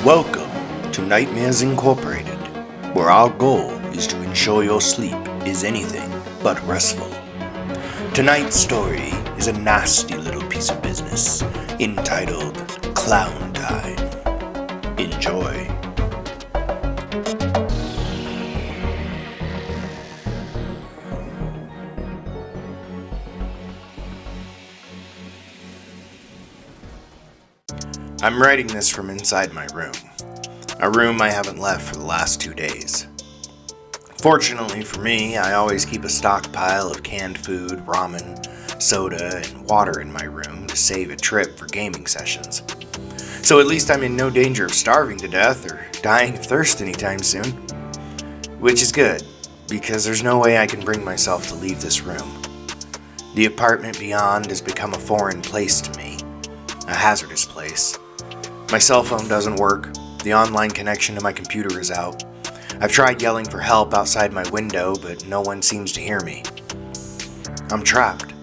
Welcome to Nightmares Incorporated, where our goal is to ensure your sleep is anything but restful. Tonight's story is a nasty little piece of business entitled Clown Time. Enjoy. I'm writing this from inside my room, a room I haven't left for the last 2 days. Fortunately for me, I always keep a stockpile of canned food, ramen, soda, and water in my room to save a trip for gaming sessions. So at least I'm in no danger of starving to death or dying of thirst anytime soon. Which is good, because there's no way I can bring myself to leave this room. The apartment beyond has become a foreign place to me, a hazardous place. My cell phone doesn't work, the online connection to my computer is out. I've tried yelling for help outside my window, but no one seems to hear me. I'm trapped.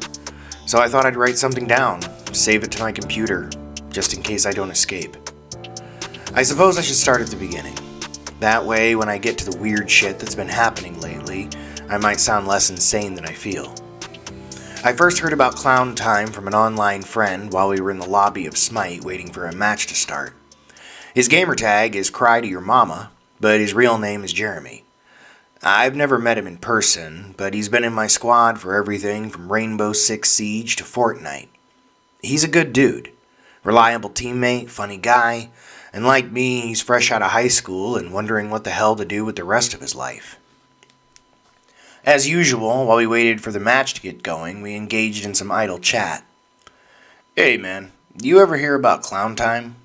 So I thought I'd write something down, save it to my computer, just in case I don't escape. I suppose I should start at the beginning. That way, when I get to the weird shit that's been happening lately, I might sound less insane than I feel. I first heard about Clown Time from an online friend while we were in the lobby of Smite waiting for a match to start. His gamertag is Cry to Your Mama, but his real name is Jeremy. I've never met him in person, but he's been in my squad for everything from Rainbow Six Siege to Fortnite. He's a good dude, reliable teammate, funny guy, and like me, he's fresh out of high school and wondering what the hell to do with the rest of his life. As usual, while we waited for the match to get going, we engaged in some idle chat. "Hey man, you ever hear about Clown Time?"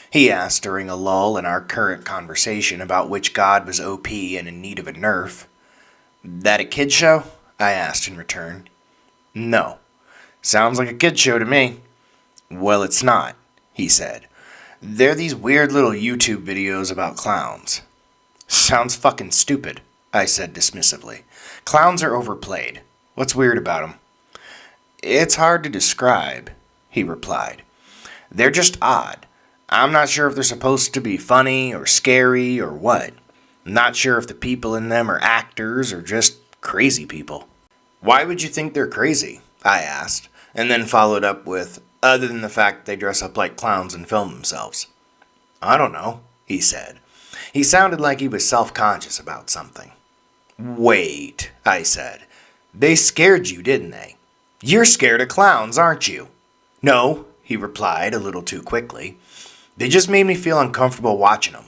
He asked during a lull in our current conversation about which god was OP and in need of a nerf. "That a kid show?" I asked in return. "No. Sounds like a kid show to me." "Well, it's not," he said. "They're these weird little YouTube videos about clowns." "Sounds fucking stupid," I said dismissively. "Clowns are overplayed. What's weird about them?" "It's hard to describe," he replied. "They're just odd. I'm not sure if they're supposed to be funny or scary or what. I'm not sure if the people in them are actors or just crazy people." "Why would you think they're crazy?" I asked, and then followed up with, "Other than the fact they dress up like clowns and film themselves." "I don't know," he said. He sounded like he was self-conscious about something. "Wait," I said. "They scared you, didn't they? You're scared of clowns, aren't you?" "No," he replied a little too quickly. "They just made me feel uncomfortable watching them,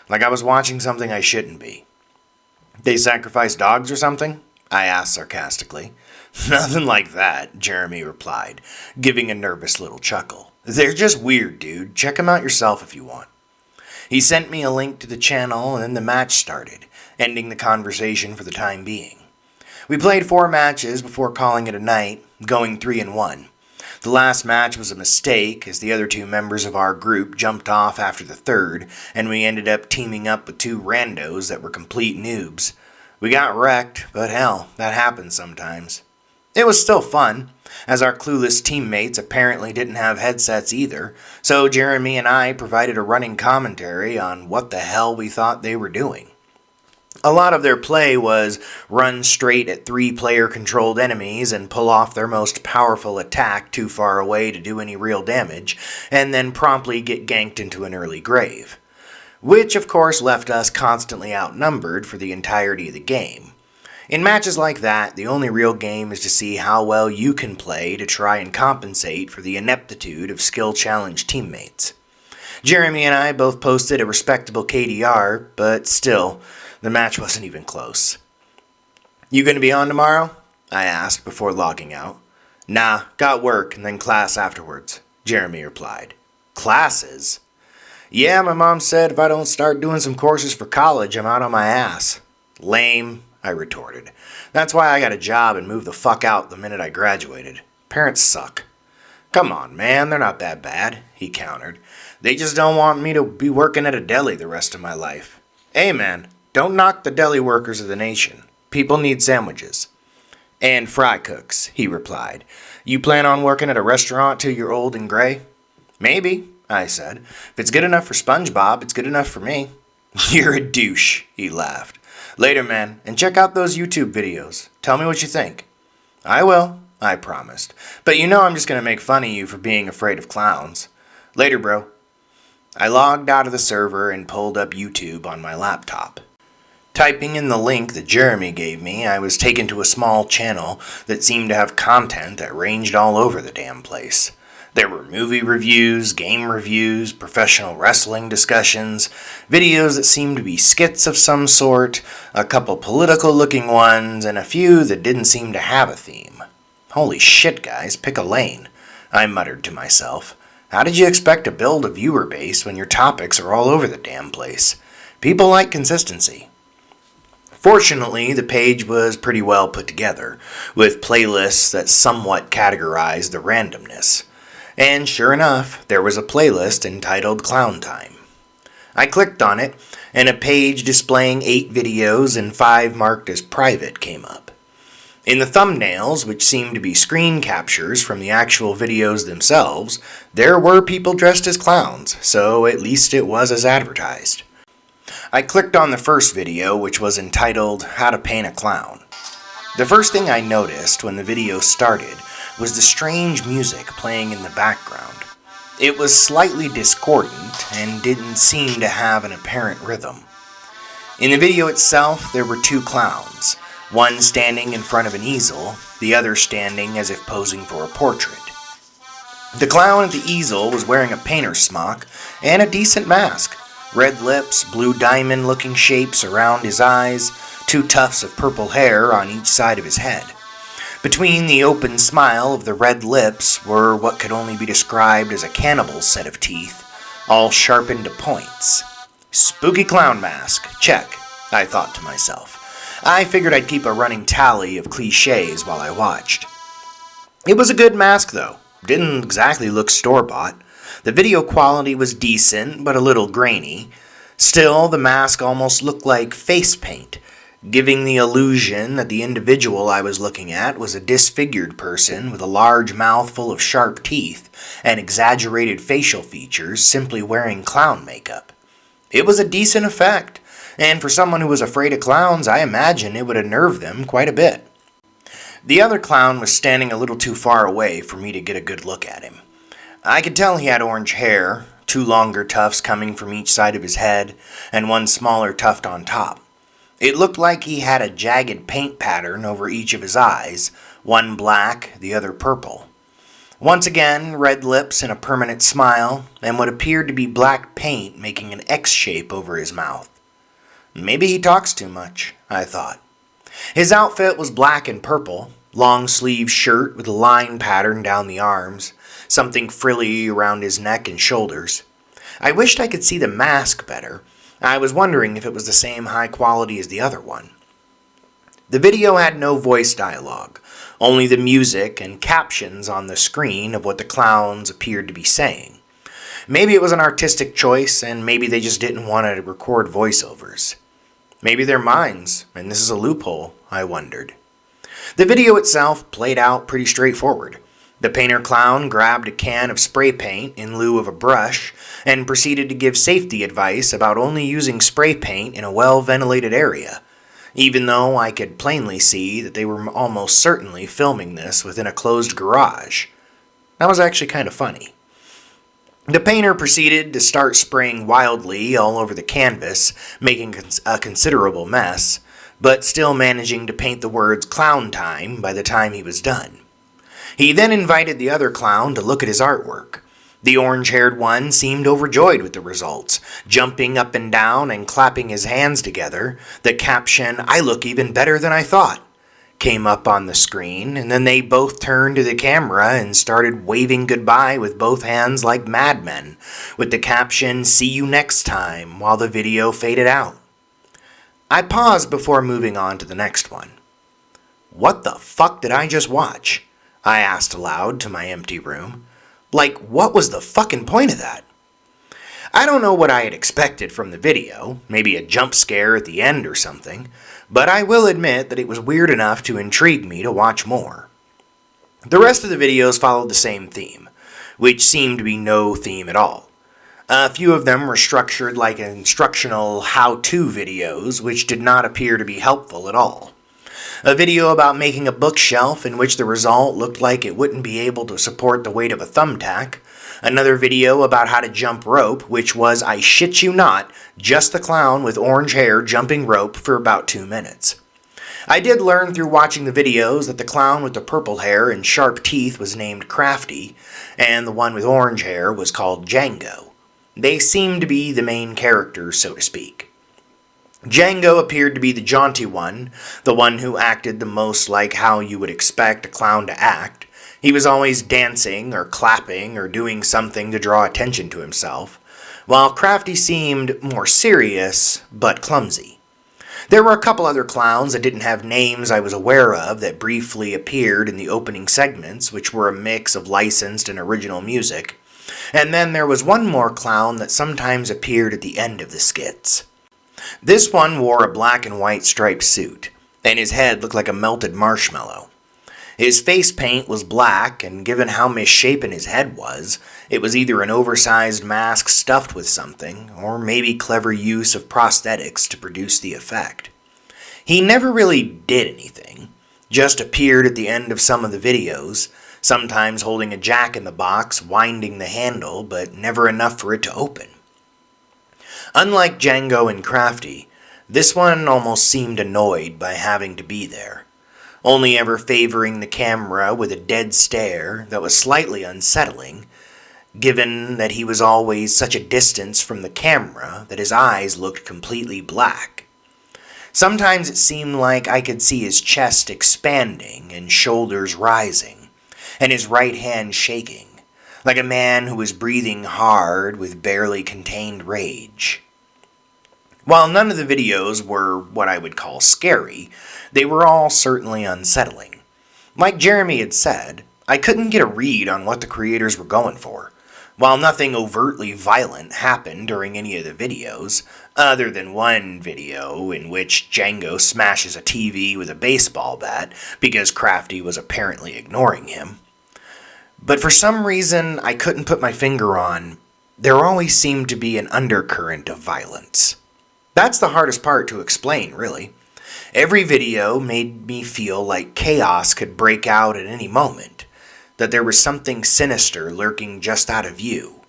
like I was watching something I shouldn't be." "They sacrifice dogs or something?" I asked sarcastically. "Nothing like that," Jeremy replied, giving a nervous little chuckle. "They're just weird, dude. Check them out yourself if you want." He sent me a link to the channel and then the match started, ending the conversation for the time being. We played 4 matches before calling it a night, going 3-1. The last match was a mistake, as the other 2 members of our group jumped off after the third, and we ended up teaming up with 2 randos that were complete noobs. We got wrecked, but hell, that happens sometimes. It was still fun, as our clueless teammates apparently didn't have headsets either, so Jeremy and I provided a running commentary on what the hell we thought they were doing. A lot of their play was run straight at 3 player-controlled enemies and pull off their most powerful attack too far away to do any real damage, and then promptly get ganked into an early grave. Which, of course, left us constantly outnumbered for the entirety of the game. In matches like that, the only real game is to see how well you can play to try and compensate for the ineptitude of skill-challenged teammates. Jeremy and I both posted a respectable KDR, but still, the match wasn't even close. "You gonna be on tomorrow?" I asked before logging out. "Nah, got work and then class afterwards," Jeremy replied. "Classes?" "Yeah, my mom said if I don't start doing some courses for college, I'm out on my ass." "Lame," I retorted. "That's why I got a job and moved the fuck out the minute I graduated. Parents suck." "Come on, man, they're not that bad," he countered. "They just don't want me to be working at a deli the rest of my life." "Hey, man, don't knock the deli workers of the nation. People need sandwiches." "And fry cooks," he replied. "You plan on working at a restaurant till you're old and gray?" "Maybe. I said. If it's good enough for SpongeBob, it's good enough for me. You're a douche, he laughed. Later, man, and check out those YouTube videos. Tell me what you think. I will, I promised. But you know I'm just going to make fun of you for being afraid of clowns. Later, bro. I logged out of the server and pulled up YouTube on my laptop. Typing in the link that Jeremy gave me, I was taken to a small channel that seemed to have content that ranged all over the damn place. There were movie reviews, game reviews, professional wrestling discussions, videos that seemed to be skits of some sort, a couple political-looking ones, and a few that didn't seem to have a theme. Holy shit, guys, pick a lane, I muttered to myself. How did you expect to build a viewer base when your topics are all over the damn place? People like consistency. Fortunately, the page was pretty well put together, with playlists that somewhat categorized the randomness. And sure enough, there was a playlist entitled Clown Time. I clicked on it, and a page displaying 8 videos and 5 marked as private came up. In the thumbnails, which seemed to be screen captures from the actual videos themselves, there were people dressed as clowns, so at least it was as advertised. I clicked on the first video, which was entitled How to Paint a Clown. The first thing I noticed when the video started was the strange music playing in the background. It was slightly discordant and didn't seem to have an apparent rhythm. In the video itself, there were 2 clowns, one standing in front of an easel, the other standing as if posing for a portrait. The clown at the easel was wearing a painter's smock and a decent mask. Red lips, blue diamond-looking shapes around his eyes, 2 tufts of purple hair on each side of his head. Between the open smile of the red lips were what could only be described as a cannibal's set of teeth, all sharpened to points. Spooky clown mask, check, I thought to myself. I figured I'd keep a running tally of cliches while I watched. It was a good mask, though. Didn't exactly look store-bought. The video quality was decent, but a little grainy. Still, the mask almost looked like face paint, giving the illusion that the individual I was looking at was a disfigured person with a large mouth full of sharp teeth and exaggerated facial features simply wearing clown makeup. It was a decent effect, and for someone who was afraid of clowns, I imagine it would unnerve them quite a bit. The other clown was standing a little too far away for me to get a good look at him. I could tell he had orange hair, 2 longer tufts coming from each side of his head, and 1 smaller tuft on top. It looked like he had a jagged paint pattern over each of his eyes, one black, the other purple. Once again, red lips and a permanent smile, and what appeared to be black paint making an X shape over his mouth. Maybe he talks too much, I thought. His outfit was black and purple, long-sleeved shirt with a line pattern down the arms, something frilly around his neck and shoulders. I wished I could see the mask better. I was wondering if it was the same high quality as the other one. The video had no voice dialogue, only the music and captions on the screen of what the clowns appeared to be saying. Maybe it was an artistic choice, and maybe they just didn't want to record voiceovers. Maybe they're minds, and this is a loophole, I wondered. The video itself played out pretty straightforward. The painter clown grabbed a can of spray paint in lieu of a brush and proceeded to give safety advice about only using spray paint in a well-ventilated area, even though I could plainly see that they were almost certainly filming this within a closed garage. That was actually kind of funny. The painter proceeded to start spraying wildly all over the canvas, making a considerable mess, but still managing to paint the words "Clown Time" by the time he was done. He then invited the other clown to look at his artwork. The orange-haired one seemed overjoyed with the results, jumping up and down and clapping his hands together. The caption, "I look even better than I thought," came up on the screen, and then they both turned to the camera and started waving goodbye with both hands like madmen, with the caption, "See you next time," while the video faded out. I paused before moving on to the next one. What the fuck did I just watch? I asked aloud to my empty room. Like, what was the fucking point of that? I don't know what I had expected from the video, maybe a jump scare at the end or something, but I will admit that it was weird enough to intrigue me to watch more. The rest of the videos followed the same theme, which seemed to be no theme at all. A few of them were structured like instructional how-to videos, which did not appear to be helpful at all. A video about making a bookshelf in which the result looked like it wouldn't be able to support the weight of a thumbtack. Another video about how to jump rope, which was, I shit you not, just the clown with orange hair jumping rope for about 2 minutes. I did learn through watching the videos that the clown with the purple hair and sharp teeth was named Crafty, and the one with orange hair was called Django. They seemed to be the main characters, so to speak. Django appeared to be the jaunty one, the one who acted the most like how you would expect a clown to act. He was always dancing or clapping or doing something to draw attention to himself, while Crafty seemed more serious but clumsy. There were a couple other clowns that didn't have names I was aware of that briefly appeared in the opening segments, which were a mix of licensed and original music. And then there was one more clown that sometimes appeared at the end of the skits. This one wore a black and white striped suit, and his head looked like a melted marshmallow. His face paint was black, and given how misshapen his head was, it was either an oversized mask stuffed with something, or maybe clever use of prosthetics to produce the effect. He never really did anything, just appeared at the end of some of the videos, sometimes holding a jack-in-the-box, winding the handle, but never enough for it to open. Unlike Django and Crafty, this one almost seemed annoyed by having to be there, only ever favoring the camera with a dead stare that was slightly unsettling, given that he was always such a distance from the camera that his eyes looked completely black. Sometimes it seemed like I could see his chest expanding and shoulders rising, and his right hand shaking, like a man who was breathing hard with barely contained rage. While none of the videos were what I would call scary, they were all certainly unsettling. Like Jeremy had said, I couldn't get a read on what the creators were going for. While nothing overtly violent happened during any of the videos, other than one video in which Django smashes a TV with a baseball bat because Crafty was apparently ignoring him. But for some reason I couldn't put my finger on, there always seemed to be an undercurrent of violence. That's the hardest part to explain, really. Every video made me feel like chaos could break out at any moment, that there was something sinister lurking just out of view.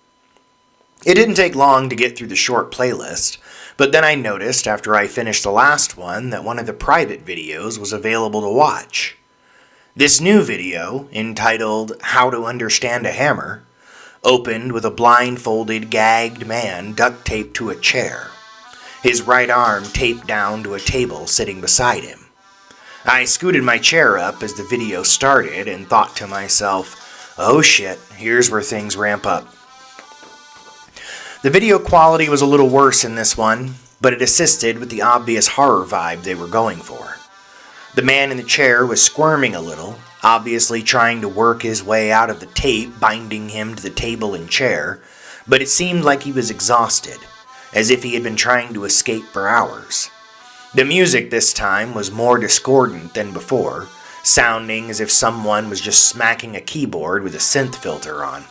It didn't take long to get through the short playlist, but then I noticed after I finished the last one that one of the private videos was available to watch. This new video, entitled How to Understand a Hammer, opened with a blindfolded, gagged man duct taped to a chair, his right arm taped down to a table sitting beside him. I scooted my chair up as the video started and thought to myself, oh shit, here's where things ramp up. The video quality was a little worse in this one, but it assisted with the obvious horror vibe they were going for. The man in the chair was squirming a little, obviously trying to work his way out of the tape binding him to the table and chair, but it seemed like he was exhausted, as if he had been trying to escape for hours. The music this time was more discordant than before, sounding as if someone was just smacking a keyboard with a synth filter on.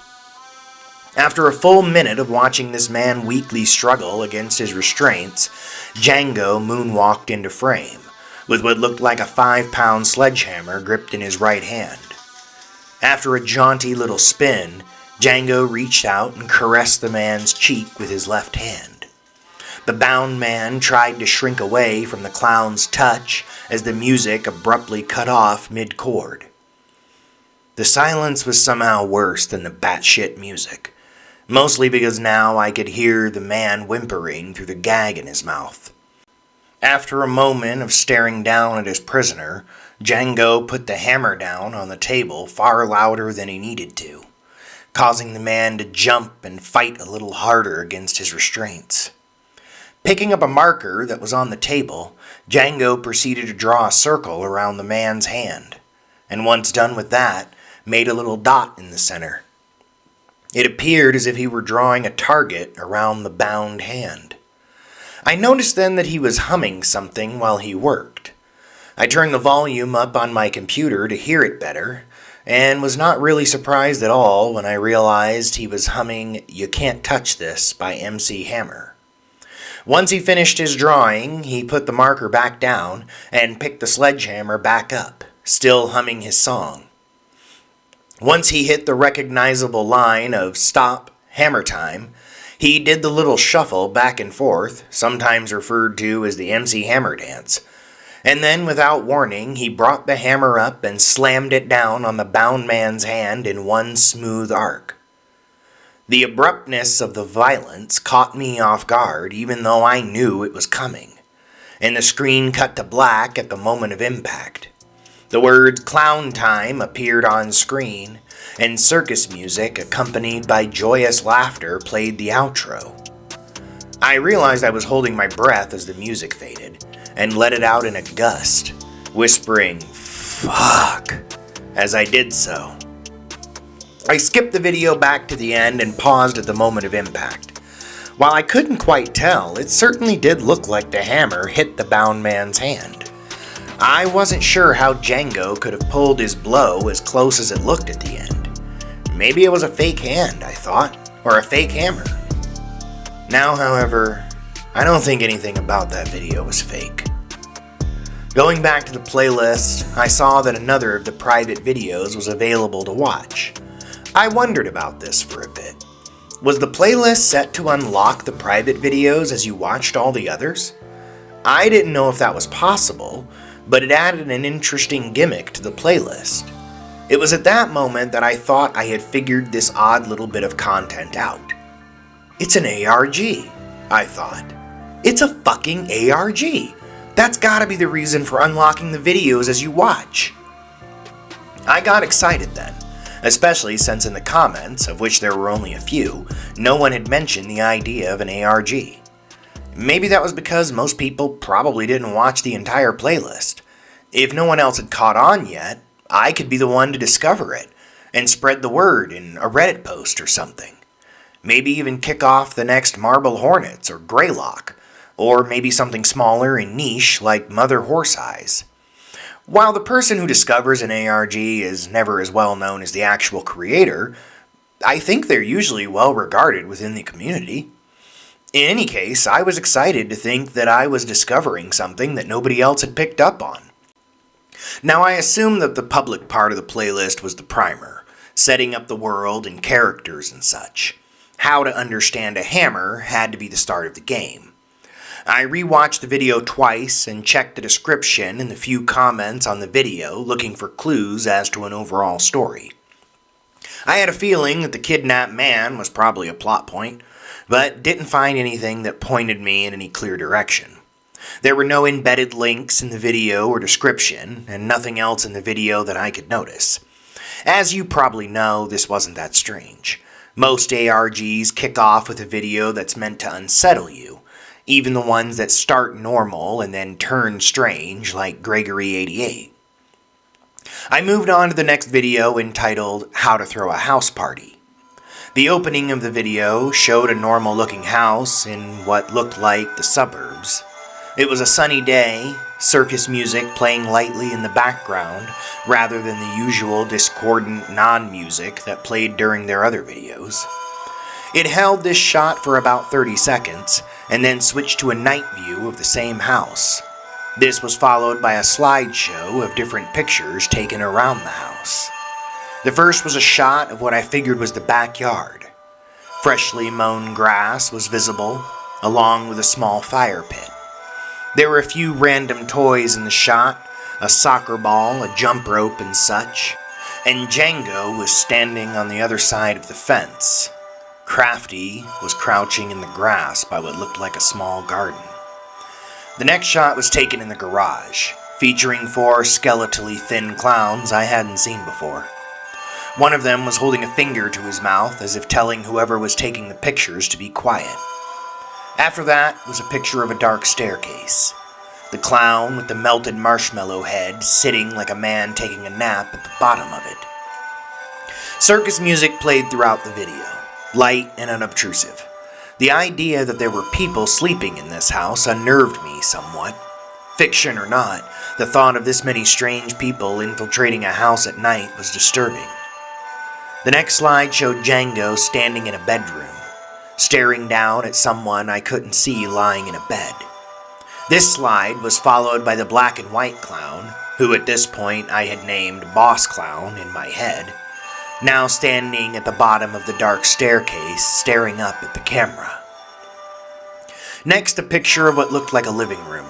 After a full minute of watching this man weakly struggle against his restraints, Django moonwalked into frame, with what looked like a 5-pound sledgehammer gripped in his right hand. After a jaunty little spin, Django reached out and caressed the man's cheek with his left hand. The bound man tried to shrink away from the clown's touch as the music abruptly cut off mid-chord. The silence was somehow worse than the batshit music, mostly because now I could hear the man whimpering through the gag in his mouth. After a moment of staring down at his prisoner, Django put the hammer down on the table far louder than he needed to, causing the man to jump and fight a little harder against his restraints. Picking up a marker that was on the table, Django proceeded to draw a circle around the man's hand, and once done with that, made a little dot in the center. It appeared as if he were drawing a target around the bound hand. I noticed then that he was humming something while he worked. I turned the volume up on my computer to hear it better, and was not really surprised at all when I realized he was humming "You Can't Touch This" by MC Hammer. Once he finished his drawing, he put the marker back down and picked the sledgehammer back up, still humming his song. Once he hit the recognizable line of "Stop, Hammer Time," he did the little shuffle back and forth, sometimes referred to as the MC Hammer dance. And then, without warning, he brought the hammer up and slammed it down on the bound man's hand in one smooth arc. The abruptness of the violence caught me off guard, even though I knew it was coming, and the screen cut to black at the moment of impact. The words "Clown Time" appeared on screen, and circus music, accompanied by joyous laughter, played the outro. I realized I was holding my breath as the music faded, and let it out in a gust, whispering "fuck" as I did so. I skipped the video back to the end and paused at the moment of impact. While I couldn't quite tell, it certainly did look like the hammer hit the bound man's hand. I wasn't sure how Django could have pulled his blow as close as it looked at the end. Maybe it was a fake hand, I thought, or a fake hammer. Now, however, I don't think anything about that video was fake. Going back to the playlist, I saw that another of the private videos was available to watch. I wondered about this for a bit. Was the playlist set to unlock the private videos as you watched all the others? I didn't know if that was possible, but it added an interesting gimmick to the playlist. It was at that moment that I thought I had figured this odd little bit of content out. It's an ARG, I thought. It's a fucking ARG. That's gotta be the reason for unlocking the videos as you watch. I got excited then, especially since in the comments, of which there were only a few, no one had mentioned the idea of an ARG. Maybe that was because most people probably didn't watch the entire playlist. If no one else had caught on yet, I could be the one to discover it and spread the word in a Reddit post or something. Maybe even kick off the next Marble Hornets or Greylock, or maybe something smaller and niche like Mother Horse Eyes. While the person who discovers an ARG is never as well known as the actual creator, I think they're usually well regarded within the community. In any case, I was excited to think that I was discovering something that nobody else had picked up on. Now, I assume that the public part of the playlist was the primer, setting up the world and characters and such. How to understand a hammer had to be the start of the game. I rewatched the video twice and checked the description and the few comments on the video looking for clues as to an overall story. I had a feeling that the kidnapped man was probably a plot point, but didn't find anything that pointed me in any clear direction. There were no embedded links in the video or description, and nothing else in the video that I could notice. As you probably know, this wasn't that strange. Most ARGs kick off with a video that's meant to unsettle you, even the ones that start normal and then turn strange, like Gregory 88. I moved on to the next video entitled How to Throw a House Party. The opening of the video showed a normal-looking house in what looked like the suburbs. It was a sunny day, circus music playing lightly in the background rather than the usual discordant non-music that played during their other videos. It held this shot for about 30 seconds and then switched to a night view of the same house. This was followed by a slideshow of different pictures taken around the house. The first was a shot of what I figured was the backyard. Freshly mown grass was visible, along with a small fire pit. There were a few random toys in the shot, a soccer ball, a jump rope, and such, and Django was standing on the other side of the fence. Crafty was crouching in the grass by what looked like a small garden. The next shot was taken in the garage, featuring 4 skeletally thin clowns I hadn't seen before. One of them was holding a finger to his mouth as if telling whoever was taking the pictures to be quiet. After that was a picture of a dark staircase. The clown with the melted marshmallow head sitting like a man taking a nap at the bottom of it. Circus music played throughout the video, light and unobtrusive. The idea that there were people sleeping in this house unnerved me somewhat. Fiction or not, the thought of this many strange people infiltrating a house at night was disturbing. The next slide showed Django standing in a bedroom, staring down at someone I couldn't see lying in a bed. This slide was followed by the black and white clown, who at this point I had named Boss Clown in my head, now standing at the bottom of the dark staircase, staring up at the camera. Next, a picture of what looked like a living room.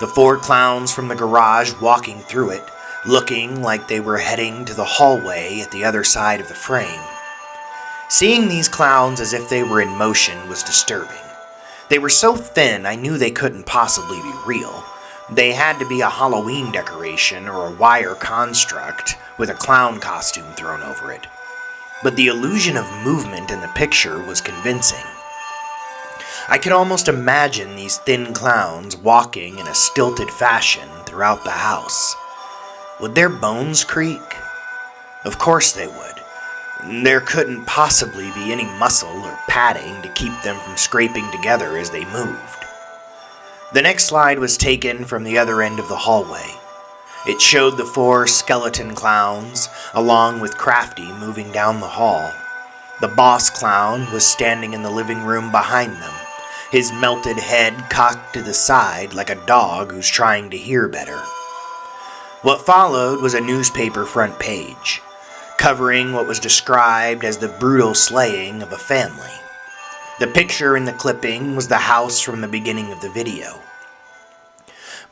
The 4 clowns from the garage walking through it, looking like they were heading to the hallway at the other side of the frame. Seeing these clowns as if they were in motion was disturbing. They were so thin I knew they couldn't possibly be real. They had to be a Halloween decoration or a wire construct with a clown costume thrown over it. But the illusion of movement in the picture was convincing. I could almost imagine these thin clowns walking in a stilted fashion throughout the house. Would their bones creak? Of course they would. There couldn't possibly be any muscle or padding to keep them from scraping together as they moved. The next slide was taken from the other end of the hallway. It showed the 4 skeleton clowns, along with Crafty, moving down the hall. The boss clown was standing in the living room behind them, his melted head cocked to the side like a dog who's trying to hear better. What followed was a newspaper front page, covering what was described as the brutal slaying of a family. The picture in the clipping was the house from the beginning of the video.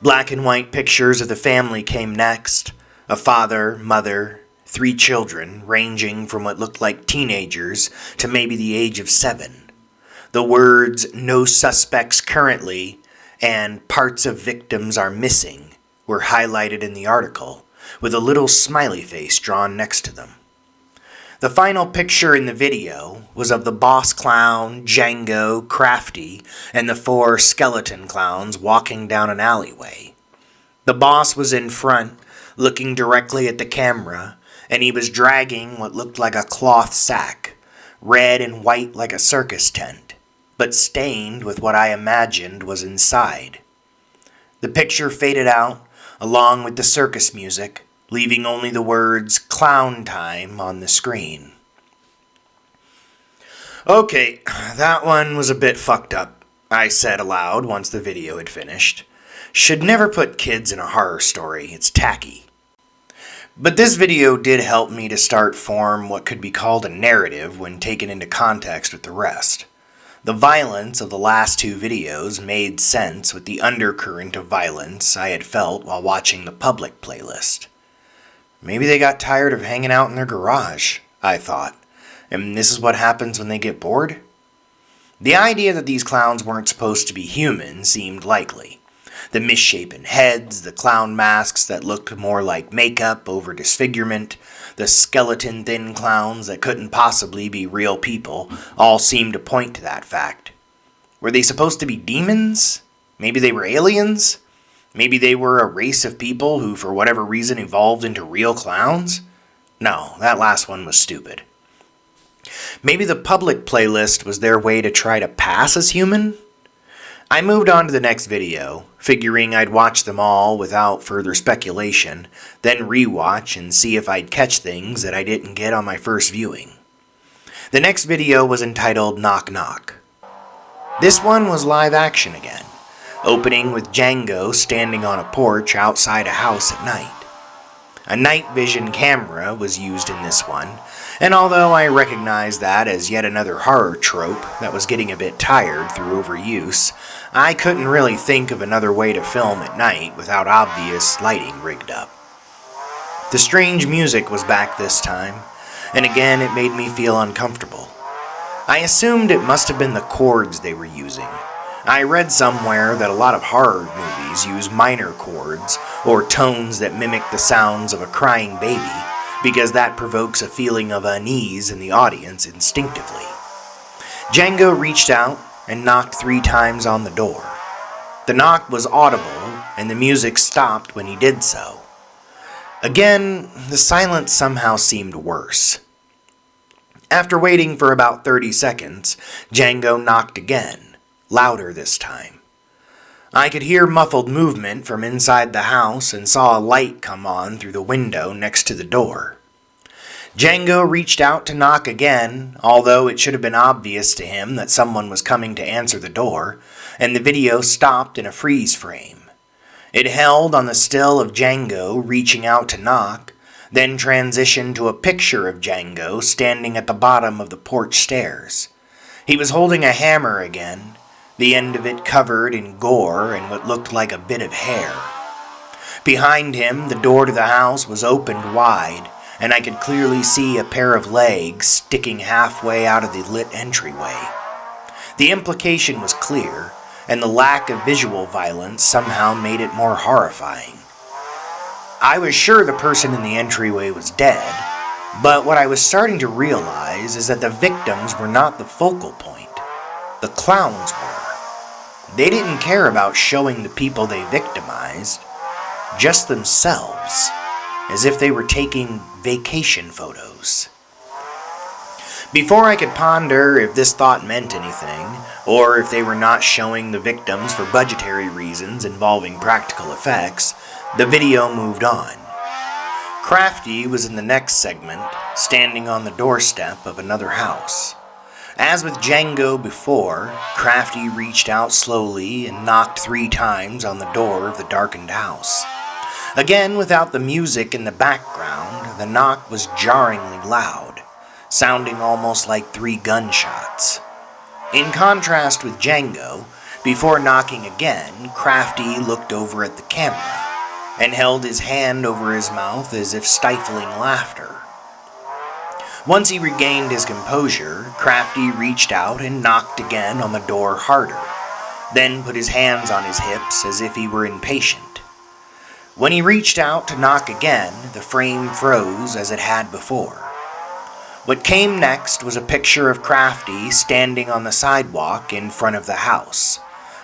Black and white pictures of the family came next. A father, mother, 3 children, ranging from what looked like teenagers to maybe the age of 7. The words, "No suspects currently," and "Parts of victims are missing," were highlighted in the article, with a little smiley face drawn next to them. The final picture in the video was of the boss clown, Django, Crafty, and the 4 skeleton clowns walking down an alleyway. The boss was in front, looking directly at the camera, and he was dragging what looked like a cloth sack, red and white like a circus tent, but stained with what I imagined was inside. The picture faded out, along with the circus music, leaving only the words "Clown Time" on the screen. "Okay, that one was a bit fucked up," I said aloud once the video had finished. "Should never put kids in a horror story, it's tacky." But this video did help me to start form what could be called a narrative when taken into context with the rest. The violence of the last 2 videos made sense with the undercurrent of violence I had felt while watching the public playlist. Maybe they got tired of hanging out in their garage, I thought, and this is what happens when they get bored? The idea that these clowns weren't supposed to be human seemed likely. The misshapen heads, the clown masks that looked more like makeup over disfigurement, the skeleton thin clowns that couldn't possibly be real people, all seemed to point to that fact. Were they supposed to be demons? Maybe they were aliens? Maybe they were a race of people who for whatever reason evolved into real clowns? No, that last one was stupid. Maybe the public playlist was their way to try to pass as human? I moved on to the next video, figuring I'd watch them all without further speculation, then rewatch and see if I'd catch things that I didn't get on my first viewing. The next video was entitled Knock Knock. This one was live action again, opening with Django standing on a porch outside a house at night. A night vision camera was used in this one, and although I recognized that as yet another horror trope that was getting a bit tired through overuse, I couldn't really think of another way to film at night without obvious lighting rigged up. The strange music was back this time, and again it made me feel uncomfortable. I assumed it must have been the chords they were using. I read somewhere that a lot of horror movies use minor chords, or tones that mimic the sounds of a crying baby, because that provokes a feeling of unease in the audience instinctively. Django reached out and knocked 3 times on the door. The knock was audible, and the music stopped when he did so. Again, the silence somehow seemed worse. After waiting for about 30 seconds, Django knocked again, louder this time. I could hear muffled movement from inside the house and saw a light come on through the window next to the door. Django reached out to knock again, although it should have been obvious to him that someone was coming to answer the door, and the video stopped in a freeze frame. It held on the still of Django reaching out to knock, then transitioned to a picture of Django standing at the bottom of the porch stairs. He was holding a hammer again, the end of it covered in gore and what looked like a bit of hair. Behind him, the door to the house was opened wide, and I could clearly see a pair of legs sticking halfway out of the lit entryway. The implication was clear, and the lack of visual violence somehow made it more horrifying. I was sure the person in the entryway was dead, but what I was starting to realize is that the victims were not the focal point. The clowns were. They didn't care about showing the people they victimized, just themselves, as if they were taking vacation photos. Before I could ponder if this thought meant anything, or if they were not showing the victims for budgetary reasons involving practical effects, the video moved on. Crafty was in the next segment, standing on the doorstep of another house. As with Django before, Crafty reached out slowly and knocked 3 times on the door of the darkened house. Again, without the music in the background, the knock was jarringly loud, sounding almost like 3 gunshots. In contrast with Django, before knocking again, Crafty looked over at the camera and held his hand over his mouth as if stifling laughter. Once he regained his composure, Crafty reached out and knocked again on the door harder, then put his hands on his hips as if he were impatient. When he reached out to knock again, the frame froze as it had before. What came next was a picture of Crafty standing on the sidewalk in front of the house.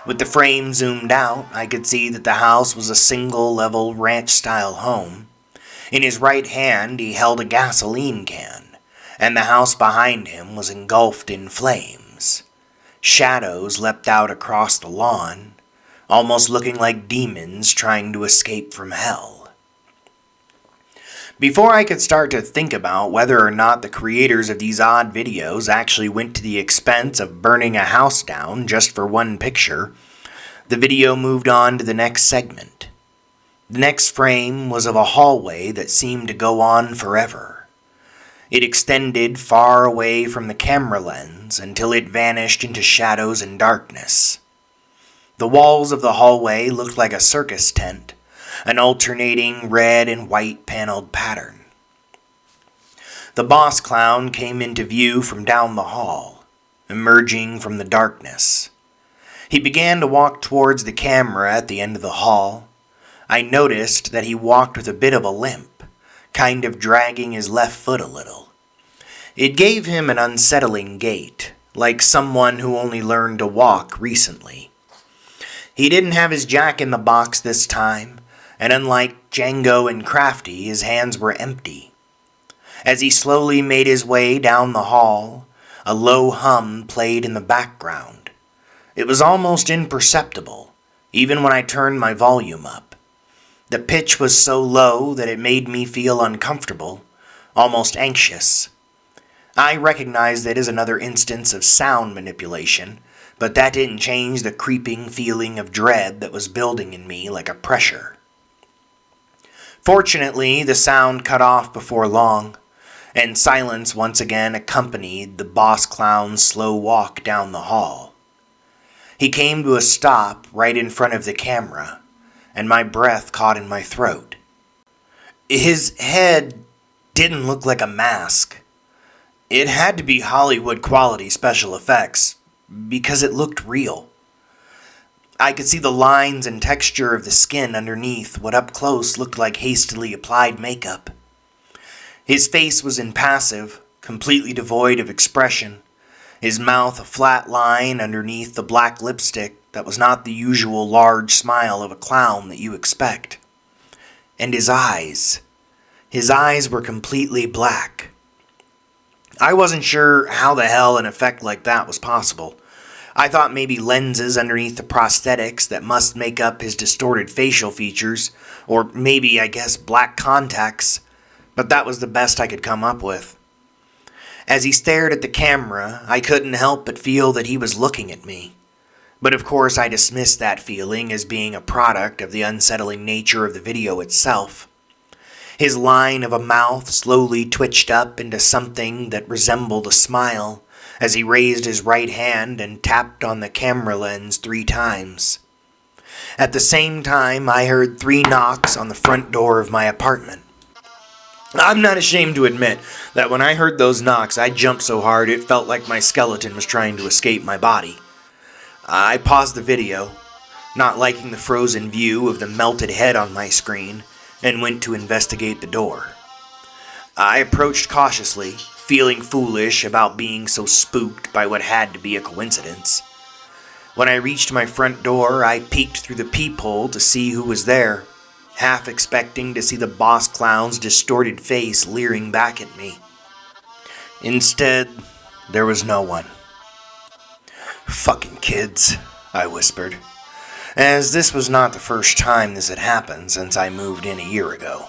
With the frame zoomed out, I could see that the house was a single-level ranch-style home. In his right hand, he held a gasoline can, and the house behind him was engulfed in flames. Shadows leapt out across the lawn, almost looking like demons trying to escape from hell. Before I could start to think about whether or not the creators of these odd videos actually went to the expense of burning a house down just for one picture, the video moved on to the next segment. The next frame was of a hallway that seemed to go on forever. It extended far away from the camera lens until it vanished into shadows and darkness. The walls of the hallway looked like a circus tent, an alternating red and white paneled pattern. The boss clown came into view from down the hall, emerging from the darkness. He began to walk towards the camera at the end of the hall. I noticed that he walked with a bit of a limp, kind of dragging his left foot a little. It gave him an unsettling gait, like someone who only learned to walk recently. He didn't have his jack-in-the-box this time, and unlike Django and Crafty, his hands were empty. As he slowly made his way down the hall, a low hum played in the background. It was almost imperceptible, even when I turned my volume up. The pitch was so low that it made me feel uncomfortable, almost anxious. I recognized it as another instance of sound manipulation, but that didn't change the creeping feeling of dread that was building in me like a pressure. Fortunately, the sound cut off before long, and silence once again accompanied the boss clown's slow walk down the hall. He came to a stop right in front of the camera, and my breath caught in my throat. His head didn't look like a mask. It had to be Hollywood-quality special effects, because it looked real. I could see the lines and texture of the skin underneath what up close looked like hastily applied makeup. His face was impassive, completely devoid of expression, his mouth a flat line underneath the black lipstick that was not the usual large smile of a clown that you expect. And his eyes were completely black. I wasn't sure how the hell an effect like that was possible. I thought maybe lenses underneath the prosthetics that must make up his distorted facial features, or maybe, I guess, black contacts, but that was the best I could come up with. As he stared at the camera, I couldn't help but feel that he was looking at me. But of course I dismissed that feeling as being a product of the unsettling nature of the video itself. His line of a mouth slowly twitched up into something that resembled a smile as he raised his right hand and tapped on the camera lens 3 times. At the same time, I heard 3 knocks on the front door of my apartment. I'm not ashamed to admit that when I heard those knocks, I jumped so hard it felt like my skeleton was trying to escape my body. I paused the video, not liking the frozen view of the melted head on my screen, and went to investigate the door. I approached cautiously, feeling foolish about being so spooked by what had to be a coincidence. When I reached my front door, I peeked through the peephole to see who was there, half expecting to see the boss clown's distorted face leering back at me. Instead, there was no one. "Fucking kids," I whispered, as this was not the first time this had happened since I moved in a year ago.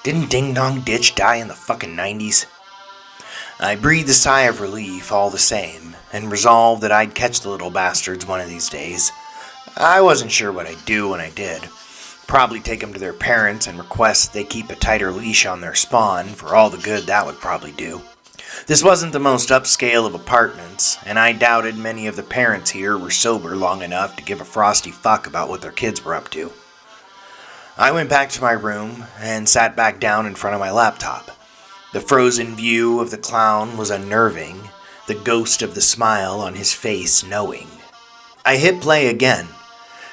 Didn't Ding Dong Ditch die in the fucking 90s? I breathed a sigh of relief all the same, and resolved that I'd catch the little bastards one of these days. I wasn't sure what I'd do when I did. Probably take them to their parents and request they keep a tighter leash on their spawn, for all the good that would probably do. This wasn't the most upscale of apartments, and I doubted many of the parents here were sober long enough to give a frosty fuck about what their kids were up to. I went back to my room and sat back down in front of my laptop. The frozen view of the clown was unnerving, the ghost of the smile on his face knowing. I hit play again,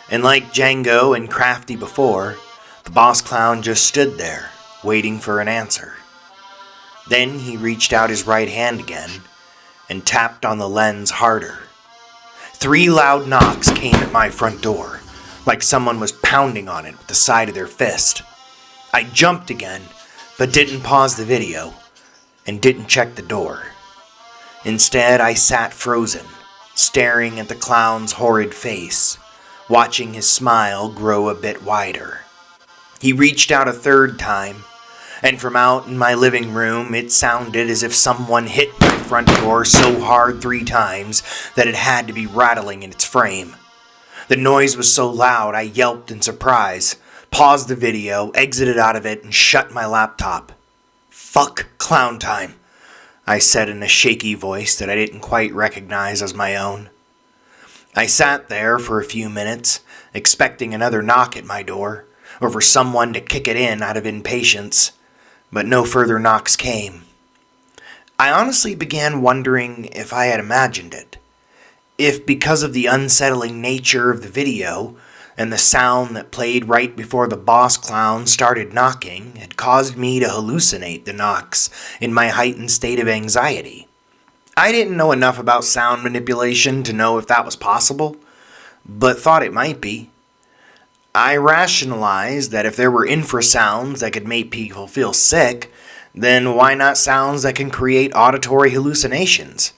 and like Django and Crafty before, the boss clown just stood there, waiting for an answer. Then he reached out his right hand again, and tapped on the lens harder. 3 loud knocks came at my front door, like someone was pounding on it with the side of their fist. I jumped again, but didn't pause the video, and didn't check the door. Instead, I sat frozen, staring at the clown's horrid face, watching his smile grow a bit wider. He reached out a 3rd time, and from out in my living room, it sounded as if someone hit my front door so hard 3 times that it had to be rattling in its frame. The noise was so loud I yelped in surprise, paused the video, exited out of it, and shut my laptop. "Fuck clown time," I said in a shaky voice that I didn't quite recognize as my own. I sat there for a few minutes, expecting another knock at my door, or for someone to kick it in out of impatience, but no further knocks came. I honestly began wondering if I had imagined it. If because of the unsettling nature of the video, and the sound that played right before the boss clown started knocking had caused me to hallucinate the knocks in my heightened state of anxiety. I didn't know enough about sound manipulation to know if that was possible, but thought it might be. I rationalized that if there were infrasounds that could make people feel sick, then why not sounds that can create auditory hallucinations?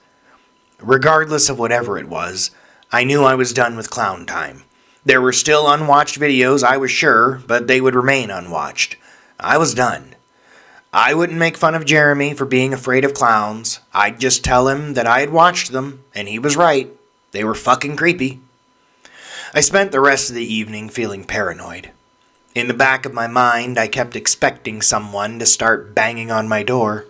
Regardless of whatever it was, I knew I was done with clown time. There were still unwatched videos, I was sure, but they would remain unwatched. I was done. I wouldn't make fun of Jeremy for being afraid of clowns. I'd just tell him that I had watched them, and he was right. They were fucking creepy. I spent the rest of the evening feeling paranoid. In the back of my mind, I kept expecting someone to start banging on my door.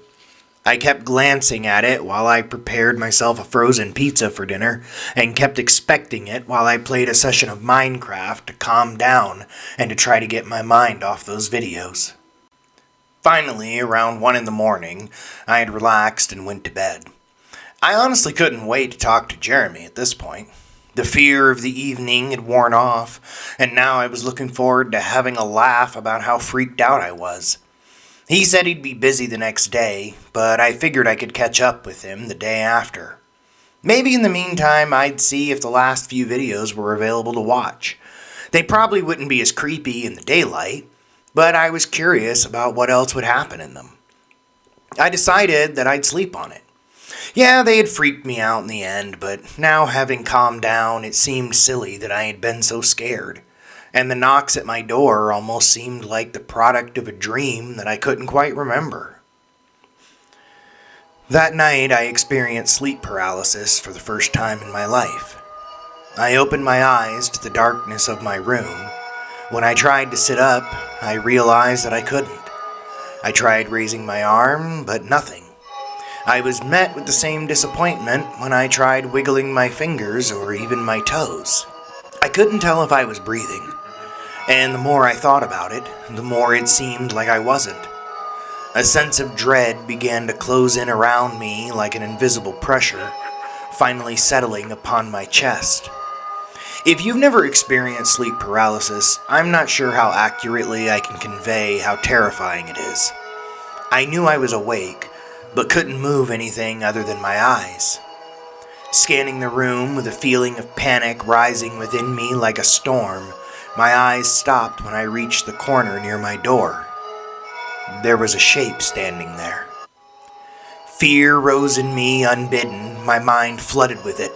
I kept glancing at it while I prepared myself a frozen pizza for dinner, and kept expecting it while I played a session of Minecraft to calm down and to try to get my mind off those videos. Finally, around 1 in the morning, I had relaxed and went to bed. I honestly couldn't wait to talk to Jeremy at this point. The fear of the evening had worn off, and now I was looking forward to having a laugh about how freaked out I was. He said he'd be busy the next day, but I figured I could catch up with him the day after. Maybe in the meantime I'd see if the last few videos were available to watch. They probably wouldn't be as creepy in the daylight, but I was curious about what else would happen in them. I decided that I'd sleep on it. Yeah, they had freaked me out in the end, but now having calmed down, it seemed silly that I had been so scared. And the knocks at my door almost seemed like the product of a dream that I couldn't quite remember. That night, I experienced sleep paralysis for the first time in my life. I opened my eyes to the darkness of my room. When I tried to sit up, I realized that I couldn't. I tried raising my arm, but nothing. I was met with the same disappointment when I tried wiggling my fingers or even my toes. I couldn't tell if I was breathing, and the more I thought about it, the more it seemed like I wasn't. A sense of dread began to close in around me like an invisible pressure, finally settling upon my chest. If you've never experienced sleep paralysis, I'm not sure how accurately I can convey how terrifying it is. I knew I was awake, but couldn't move anything other than my eyes. Scanning the room with a feeling of panic rising within me like a storm, my eyes stopped when I reached the corner near my door. There was a shape standing there. Fear rose in me unbidden, my mind flooded with it.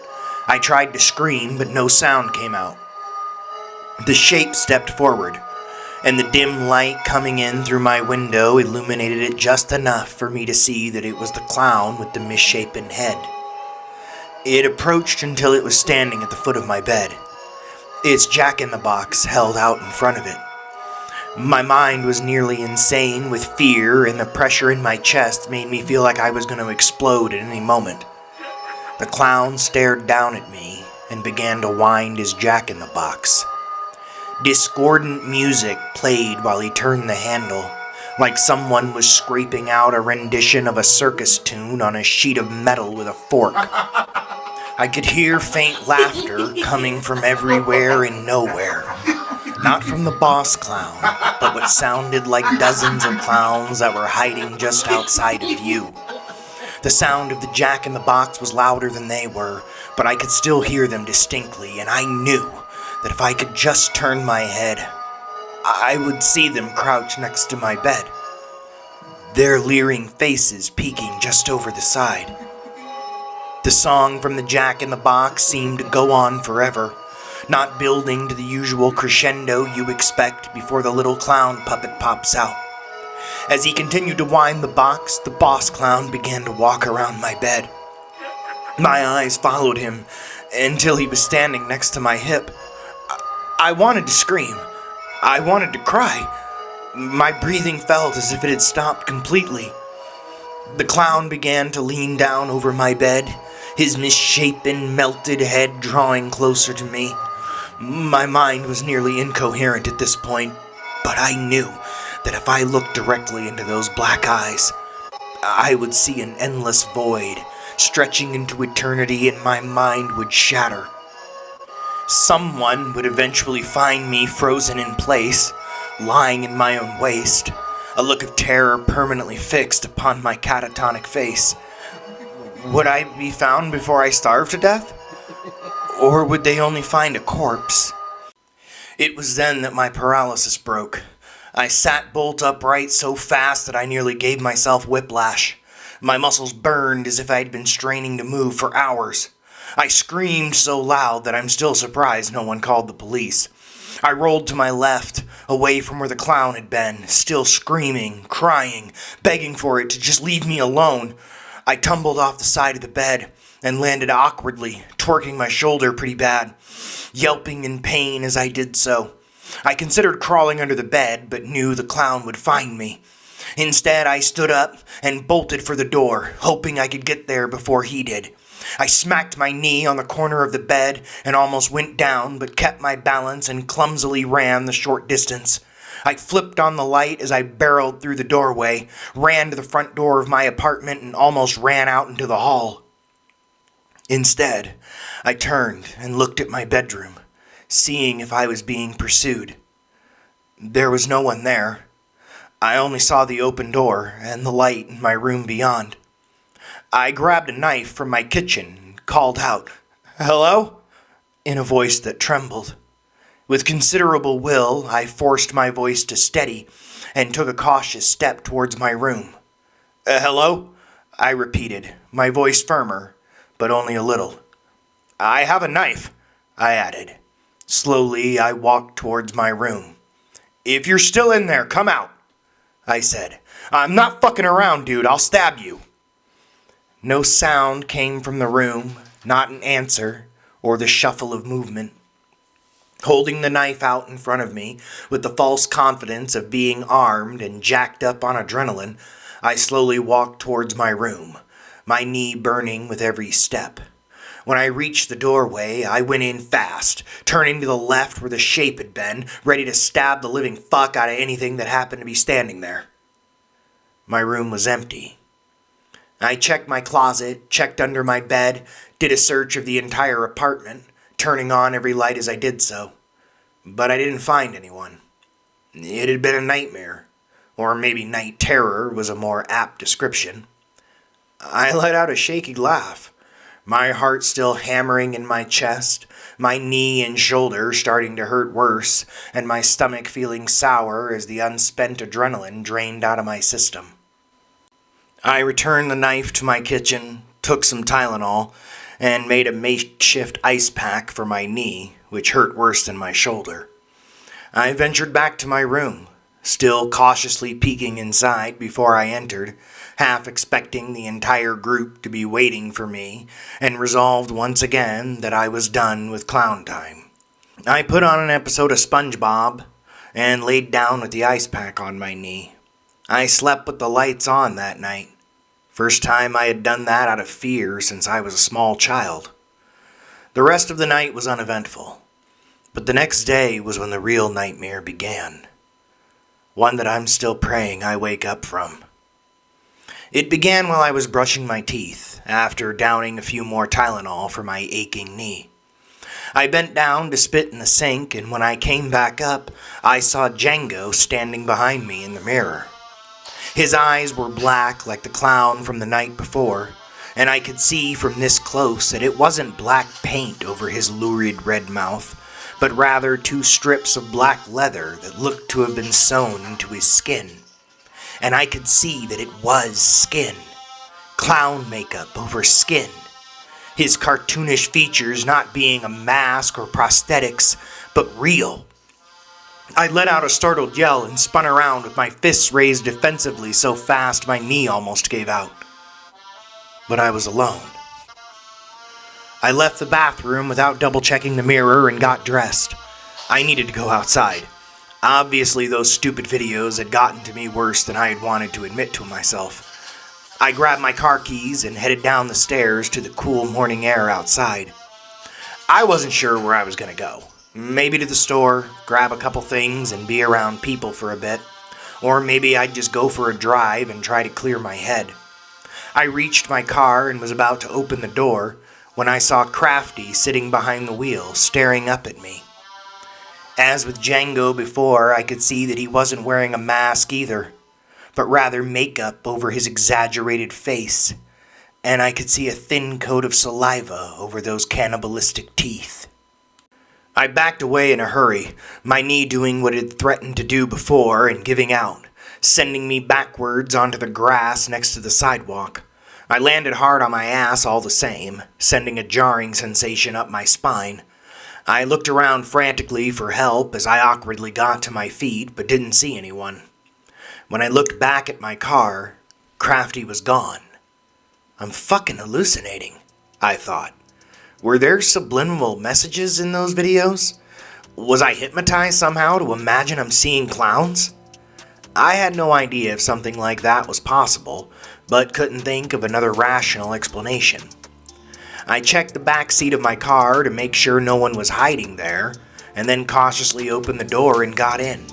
I tried to scream, but no sound came out. The shape stepped forward, and the dim light coming in through my window illuminated it just enough for me to see that it was the clown with the misshapen head. It approached until it was standing at the foot of my bed, its jack-in-the-box held out in front of it. My mind was nearly insane with fear, and the pressure in my chest made me feel like I was going to explode at any moment. The clown stared down at me and began to wind his jack-in-the-box. Discordant music played while he turned the handle, like someone was scraping out a rendition of a circus tune on a sheet of metal with a fork. I could hear faint laughter coming from everywhere and nowhere. Not from the boss clown, but what sounded like dozens of clowns that were hiding just outside of view. The sound of the jack-in-the-box was louder than they were, but I could still hear them distinctly, and I knew that if I could just turn my head, I would see them crouch next to my bed, their leering faces peeking just over the side. The song from the jack-in-the-box seemed to go on forever, not building to the usual crescendo you expect before the little clown puppet pops out. As he continued to wind the box, the boss clown began to walk around my bed. My eyes followed him until he was standing next to my hip. I wanted to scream. I wanted to cry. My breathing felt as if it had stopped completely. The clown began to lean down over my bed, his misshapen, melted head drawing closer to me. My mind was nearly incoherent at this point, but I knew that if I looked directly into those black eyes, I would see an endless void stretching into eternity and my mind would shatter. Someone would eventually find me frozen in place, lying in my own waste, a look of terror permanently fixed upon my catatonic face. Would I be found before I starved to death? Or would they only find a corpse? It was then that my paralysis broke. I sat bolt upright so fast that I nearly gave myself whiplash. My muscles burned as if I had been straining to move for hours. I screamed so loud that I'm still surprised no one called the police. I rolled to my left, away from where the clown had been, still screaming, crying, begging for it to just leave me alone. I tumbled off the side of the bed and landed awkwardly, twerking my shoulder pretty bad, yelping in pain as I did so. I considered crawling under the bed, but knew the clown would find me. Instead, I stood up and bolted for the door, hoping I could get there before he did. I smacked my knee on the corner of the bed and almost went down, but kept my balance and clumsily ran the short distance. I flipped on the light as I barreled through the doorway, ran to the front door of my apartment, and almost ran out into the hall. Instead, I turned and looked at my bedroom, seeing if I was being pursued. There was no one there. I only saw the open door and the light in my room beyond. I grabbed a knife from my kitchen and called out, "Hello?" in a voice that trembled. With considerable will, I forced my voice to steady and took a cautious step towards my room. Hello? I repeated, my voice firmer, but only a little. "I have a knife," I added. Slowly, I walked towards my room. "If you're still in there, come out," I said. "I'm not fucking around, dude. I'll stab you." No sound came from the room, not an answer, or the shuffle of movement. Holding the knife out in front of me, with the false confidence of being armed and jacked up on adrenaline, I slowly walked towards my room, my knee burning with every step. When I reached the doorway, I went in fast, turning to the left where the shape had been, ready to stab the living fuck out of anything that happened to be standing there. My room was empty. I checked my closet, checked under my bed, did a search of the entire apartment, turning on every light as I did so. But I didn't find anyone. It had been a nightmare, or maybe night terror was a more apt description. I let out a shaky laugh, my heart still hammering in my chest, my knee and shoulder starting to hurt worse, and my stomach feeling sour as the unspent adrenaline drained out of my system. I returned the knife to my kitchen, took some Tylenol, and made a makeshift ice pack for my knee, which hurt worse than my shoulder. I ventured back to my room, still cautiously peeking inside before I entered, half expecting the entire group to be waiting for me, and resolved once again that I was done with clown time. I put on an episode of SpongeBob and laid down with the ice pack on my knee. I slept with the lights on that night. First time I had done that out of fear since I was a small child. The rest of the night was uneventful, but the next day was when the real nightmare began. One that I'm still praying I wake up from. It began while I was brushing my teeth, after downing a few more Tylenol for my aching knee. I bent down to spit in the sink, and when I came back up, I saw Django standing behind me in the mirror. His eyes were black like the clown from the night before, and I could see from this close that it wasn't black paint over his lurid red mouth, but rather 2 strips of black leather that looked to have been sewn into his skin. And I could see that it was skin. Clown makeup over skin. His cartoonish features not being a mask or prosthetics, but real. I let out a startled yell and spun around with my fists raised defensively so fast my knee almost gave out. But I was alone. I left the bathroom without double-checking the mirror and got dressed. I needed to go outside. Obviously, those stupid videos had gotten to me worse than I had wanted to admit to myself. I grabbed my car keys and headed down the stairs to the cool morning air outside. I wasn't sure where I was going to go. Maybe to the store, grab a couple things and be around people for a bit. Or maybe I'd just go for a drive and try to clear my head. I reached my car and was about to open the door when I saw Crafty sitting behind the wheel, staring up at me. As with Django before, I could see that he wasn't wearing a mask either, but rather makeup over his exaggerated face, and I could see a thin coat of saliva over those cannibalistic teeth. I backed away in a hurry, my knee doing what it had threatened to do before and giving out, sending me backwards onto the grass next to the sidewalk. I landed hard on my ass all the same, sending a jarring sensation up my spine. I looked around frantically for help as I awkwardly got to my feet, but didn't see anyone. When I looked back at my car, Crafty was gone. I'm fucking hallucinating, I thought. Were there subliminal messages in those videos? Was I hypnotized somehow to imagine I'm seeing clowns? I had no idea if something like that was possible, but couldn't think of another rational explanation. I checked the back seat of my car to make sure no one was hiding there, and then cautiously opened the door and got in.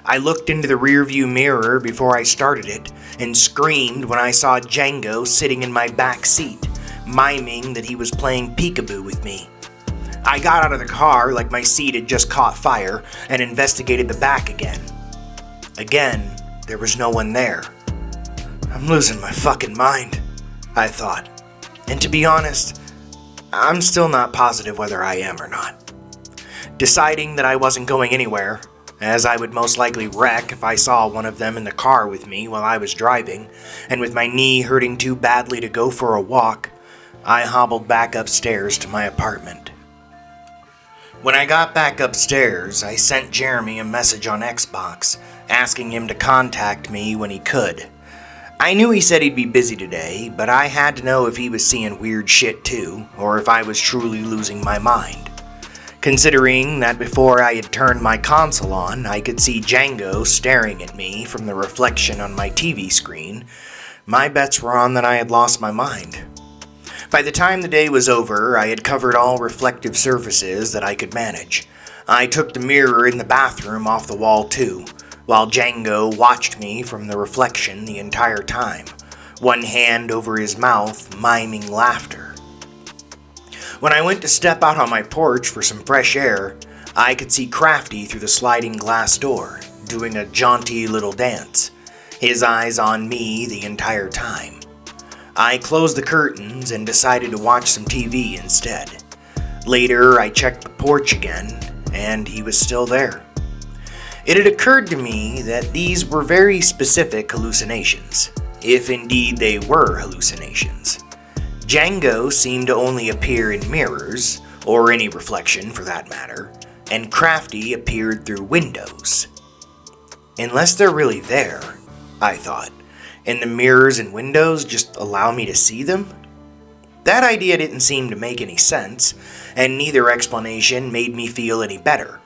I looked into the rearview mirror before I started it, and screamed when I saw Django sitting in my back seat, miming that he was playing peekaboo with me. I got out of the car like my seat had just caught fire, and investigated the back again. Again, there was no one there. I'm losing my fucking mind, I thought. And to be honest, I'm still not positive whether I am or not. Deciding that I wasn't going anywhere, as I would most likely wreck if I saw one of them in the car with me while I was driving, and with my knee hurting too badly to go for a walk, I hobbled back upstairs to my apartment. When I got back upstairs, I sent Jeremy a message on Xbox, asking him to contact me when he could. I knew he said he'd be busy today, but I had to know if he was seeing weird shit too, or if I was truly losing my mind. Considering that before I had turned my console on, I could see Django staring at me from the reflection on my TV screen, my bets were on that I had lost my mind. By the time the day was over, I had covered all reflective surfaces that I could manage. I took the mirror in the bathroom off the wall too, while Django watched me from the reflection the entire time, one hand over his mouth, miming laughter. When I went to step out on my porch for some fresh air, I could see Crafty through the sliding glass door, doing a jaunty little dance, his eyes on me the entire time. I closed the curtains and decided to watch some TV instead. Later, I checked the porch again, and he was still there. It had occurred to me that these were very specific hallucinations, if indeed they were hallucinations. Django seemed to only appear in mirrors, or any reflection for that matter, and Crafty appeared through windows. Unless they're really there, I thought, and the mirrors and windows just allow me to see them? That idea didn't seem to make any sense, and neither explanation made me feel any better.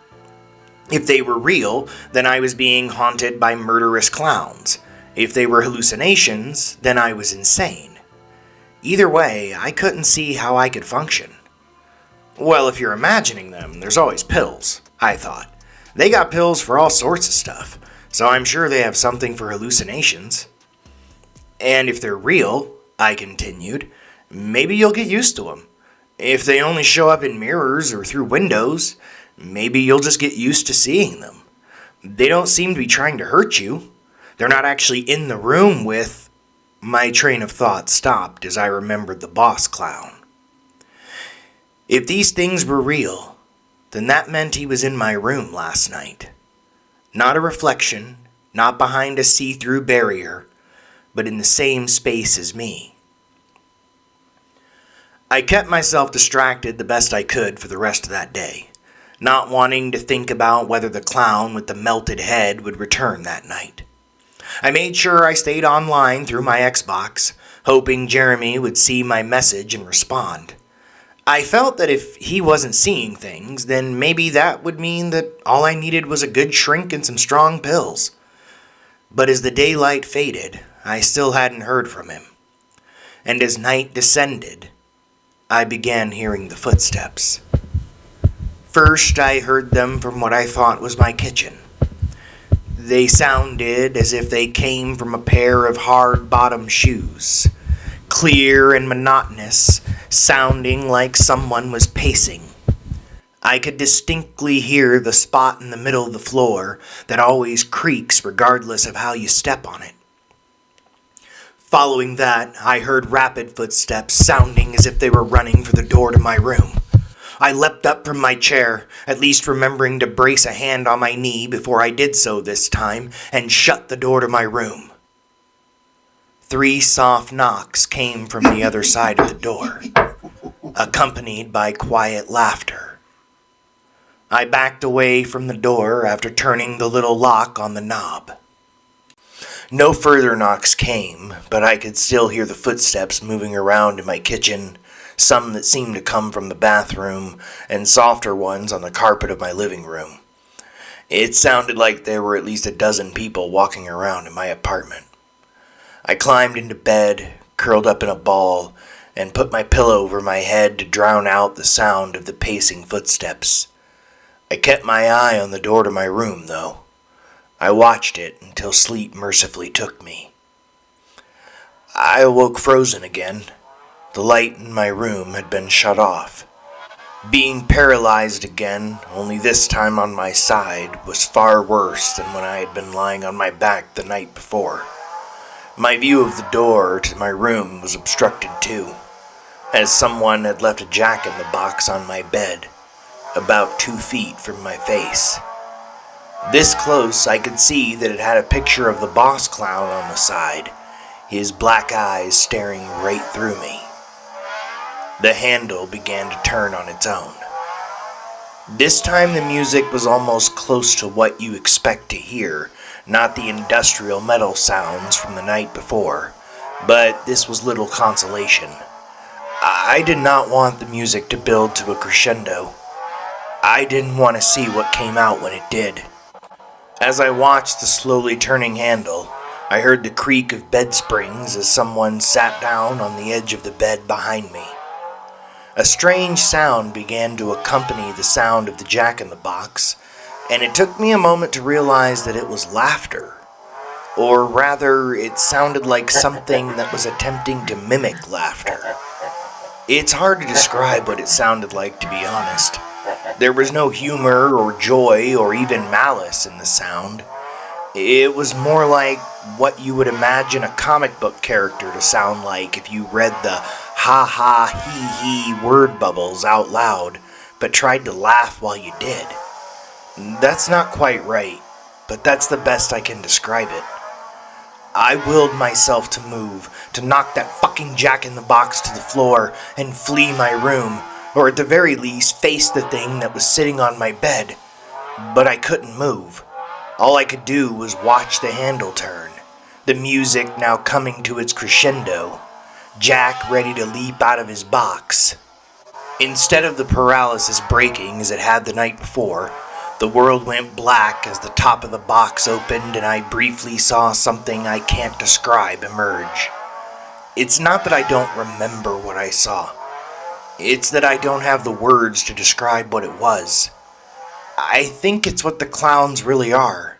If they were real, then I was being haunted by murderous clowns. If they were hallucinations, then I was insane. Either way, I couldn't see how I could function. Well, if you're imagining them, there's always pills, I thought. They got pills for all sorts of stuff, so I'm sure they have something for hallucinations. And if they're real, I continued, maybe you'll get used to them. If they only show up in mirrors or through windows, maybe you'll just get used to seeing them. They don't seem to be trying to hurt you. They're not actually in the room with... My train of thought stopped as I remembered the boss clown. If these things were real, then that meant he was in my room last night. Not a reflection, not behind a see-through barrier, but in the same space as me. I kept myself distracted the best I could for the rest of that day, not wanting to think about whether the clown with the melted head would return that night. I made sure I stayed online through my Xbox, hoping Jeremy would see my message and respond. I felt that if he wasn't seeing things, then maybe that would mean that all I needed was a good shrink and some strong pills. But as the daylight faded, I still hadn't heard from him. And as night descended, I began hearing the footsteps. First, I heard them from what I thought was my kitchen. They sounded as if they came from a pair of hard-bottom shoes, clear and monotonous, sounding like someone was pacing. I could distinctly hear the spot in the middle of the floor that always creaks regardless of how you step on it. Following that, I heard rapid footsteps sounding as if they were running for the door to my room. I leapt up from my chair, at least remembering to brace a hand on my knee before I did so this time, and shut the door to my room. 3 soft knocks came from the other side of the door, accompanied by quiet laughter. I backed away from the door after turning the little lock on the knob. No further knocks came, but I could still hear the footsteps moving around in my kitchen, some that seemed to come from the bathroom, and softer ones on the carpet of my living room. It sounded like there were at least a dozen people walking around in my apartment. I climbed into bed, curled up in a ball, and put my pillow over my head to drown out the sound of the pacing footsteps. I kept my eye on the door to my room, though. I watched it until sleep mercifully took me. I awoke frozen again. The light in my room had been shut off. Being paralyzed again, only this time on my side, was far worse than when I had been lying on my back the night before. My view of the door to my room was obstructed too, as someone had left a jack-in-the-box on my bed, about 2 feet from my face. This close, I could see that it had a picture of the boss clown on the side, his black eyes staring right through me. The handle began to turn on its own. This time the music was almost close to what you expect to hear, not the industrial metal sounds from the night before, but this was little consolation. I did not want the music to build to a crescendo. I didn't want to see what came out when it did. As I watched the slowly turning handle, I heard the creak of bed springs as someone sat down on the edge of the bed behind me. A strange sound began to accompany the sound of the jack-in-the-box, and it took me a moment to realize that it was laughter. Or rather, it sounded like something that was attempting to mimic laughter. It's hard to describe what it sounded like, to be honest. There was no humor or joy or even malice in the sound. It was more like what you would imagine a comic book character to sound like if you read the ha-ha, hee-hee word bubbles out loud, but tried to laugh while you did. That's not quite right, but that's the best I can describe it. I willed myself to move, to knock that fucking jack-in-the-box to the floor and flee my room, or at the very least face the thing that was sitting on my bed. But I couldn't move. All I could do was watch the handle turn, the music now coming to its crescendo, Jack ready to leap out of his box. Instead of the paralysis breaking as it had the night before, the world went black as the top of the box opened and I briefly saw something I can't describe emerge. It's not that I don't remember what I saw. It's that I don't have the words to describe what it was. I think it's what the clowns really are.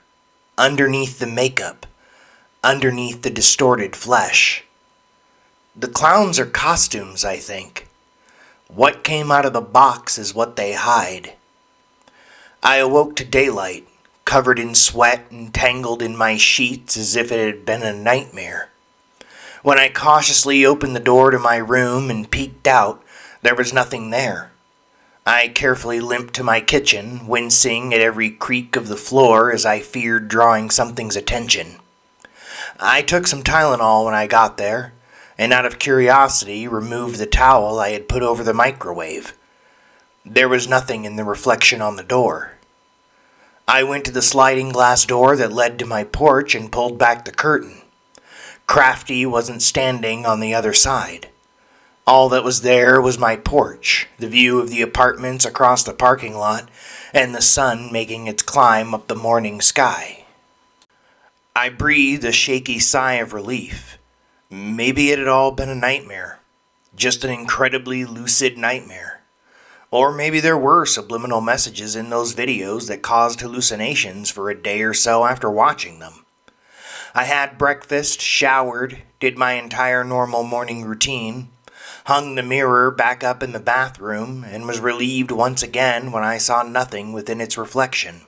Underneath the makeup. Underneath the distorted flesh. The clowns are costumes, I think. What came out of the box is what they hide. I awoke to daylight, covered in sweat and tangled in my sheets as if it had been a nightmare. When I cautiously opened the door to my room and peeked out, there was nothing there. I carefully limped to my kitchen, wincing at every creak of the floor as I feared drawing something's attention. I took some Tylenol when I got there, and out of curiosity removed the towel I had put over the microwave. There was nothing in the reflection on the door. I went to the sliding glass door that led to my porch and pulled back the curtain. Crafty wasn't standing on the other side. All that was there was my porch, the view of the apartments across the parking lot, and the sun making its climb up the morning sky. I breathed a shaky sigh of relief. Maybe it had all been a nightmare. Just an incredibly lucid nightmare. Or maybe there were subliminal messages in those videos that caused hallucinations for a day or so after watching them. I had breakfast, showered, did my entire normal morning routine, hung the mirror back up in the bathroom, and was relieved once again when I saw nothing within its reflection.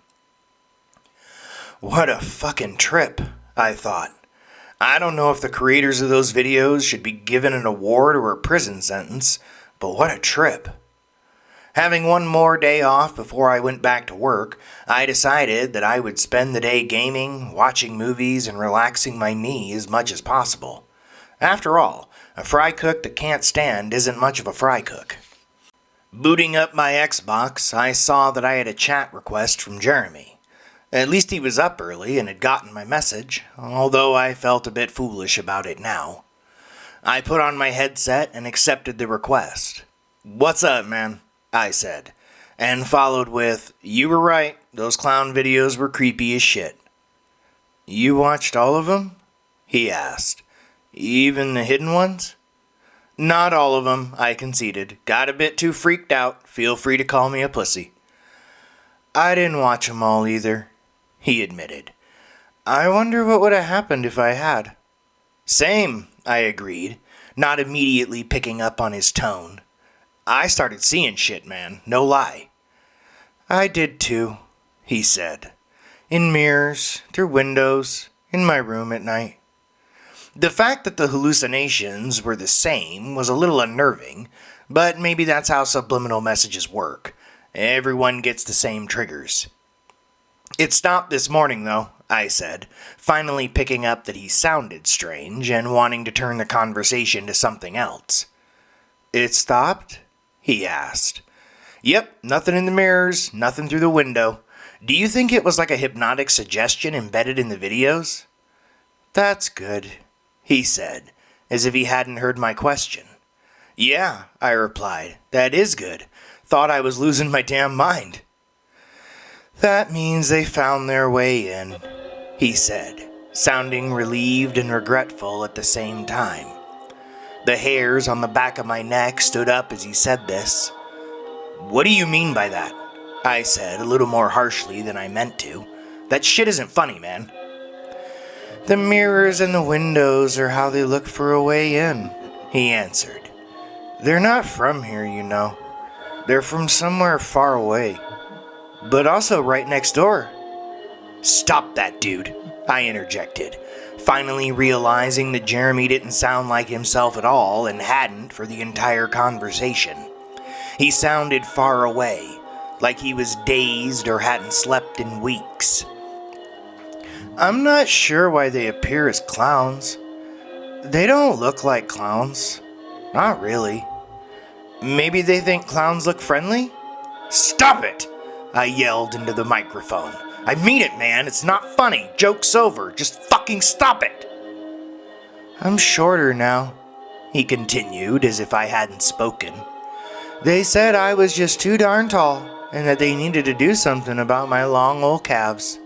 What a fucking trip, I thought. I don't know if the creators of those videos should be given an award or a prison sentence, but what a trip. Having one more day off before I went back to work, I decided that I would spend the day gaming, watching movies, and relaxing my knee as much as possible. After all, a fry cook that can't stand isn't much of a fry cook. Booting up my Xbox, I saw that I had a chat request from Jeremy. At least he was up early and had gotten my message, although I felt a bit foolish about it now. I put on my headset and accepted the request. "What's up, man?" I said, and followed with, "You were right, those clown videos were creepy as shit." "You watched all of them?" he asked. "Even the hidden ones?" "Not all of them," I conceded. "Got a bit too freaked out. Feel free to call me a pussy." "I didn't watch them all either," he admitted. "I wonder what would have happened if I had." "Same," I agreed, not immediately picking up on his tone. "I started seeing shit, man, no lie." "I did too," he said. "In mirrors, through windows, in my room at night." The fact that the hallucinations were the same was a little unnerving, but maybe that's how subliminal messages work. Everyone gets the same triggers. "It stopped this morning, though," I said, finally picking up that he sounded strange and wanting to turn the conversation to something else. "It stopped?" he asked. "Yep, nothing in the mirrors, nothing through the window. Do you think it was like a hypnotic suggestion embedded in the videos?" "That's good," he said, as if he hadn't heard my question. "Yeah," I replied, "that is good. Thought I was losing my damn mind." "That means they found their way in," he said, sounding relieved and regretful at the same time. The hairs on the back of my neck stood up as he said this. "What do you mean by that?" I said, a little more harshly than I meant to. "That shit isn't funny, man." "The mirrors and the windows are how they look for a way in," he answered. "They're not from here, you know. They're from somewhere far away. But also right next door." "Stop that, dude," I interjected, finally realizing that Jeremy didn't sound like himself at all and hadn't for the entire conversation. He sounded far away, like he was dazed or hadn't slept in weeks. "I'm not sure why they appear as clowns. They don't look like clowns. Not really. Maybe they think clowns look friendly?" "Stop it!" I yelled into the microphone. "I mean it, man. It's not funny. Joke's over. Just fucking stop it." "I'm shorter now," he continued as if I hadn't spoken. "They said I was just too darn tall and that they needed to do something about my long old calves."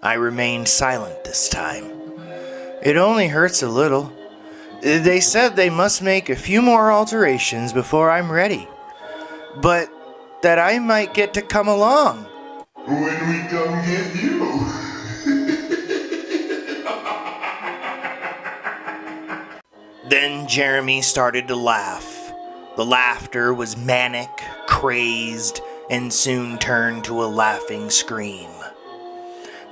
I remained silent this time. "It only hurts a little. They said they must make a few more alterations before I'm ready. But that I might get to come along." "When we come get you." Then Jeremy started to laugh. The laughter was manic, crazed, and soon turned to a laughing scream.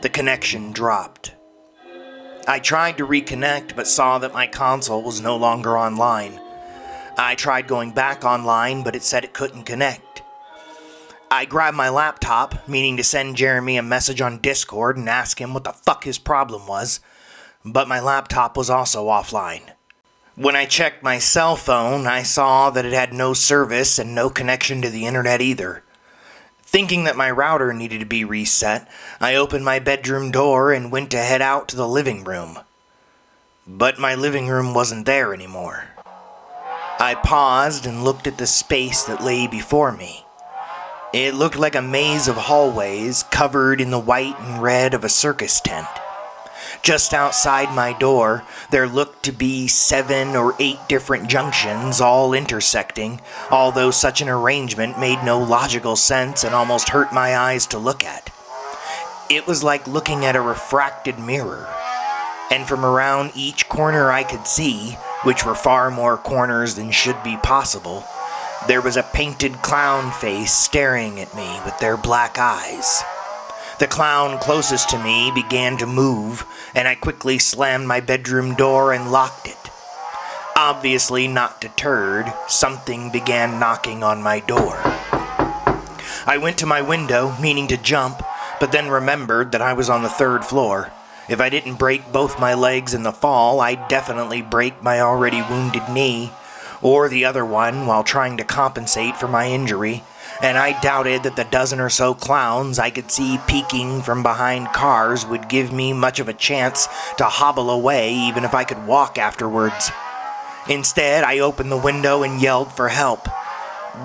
The connection dropped. I tried to reconnect but saw that my console was no longer online. I tried going back online, but it said it couldn't connect. I grabbed my laptop, meaning to send Jeremy a message on Discord and ask him what the fuck his problem was, but my laptop was also offline. When I checked my cell phone, I saw that it had no service and no connection to the internet either. Thinking that my router needed to be reset, I opened my bedroom door and went to head out to the living room. But my living room wasn't there anymore. I paused and looked at the space that lay before me. It looked like a maze of hallways covered in the white and red of a circus tent. Just outside my door, there looked to be 7 or 8 different junctions, all intersecting, although such an arrangement made no logical sense and almost hurt my eyes to look at. It was like looking at a refracted mirror, and from around each corner I could see, which were far more corners than should be possible, there was a painted clown face staring at me with their black eyes. The clown closest to me began to move, and I quickly slammed my bedroom door and locked it. Obviously not deterred, something began knocking on my door. I went to my window, meaning to jump, but then remembered that I was on the 3rd floor. If I didn't break both my legs in the fall, I'd definitely break my already wounded knee, or the other one while trying to compensate for my injury, and I doubted that the dozen or so clowns I could see peeking from behind cars would give me much of a chance to hobble away even if I could walk afterwards. Instead, I opened the window and yelled for help,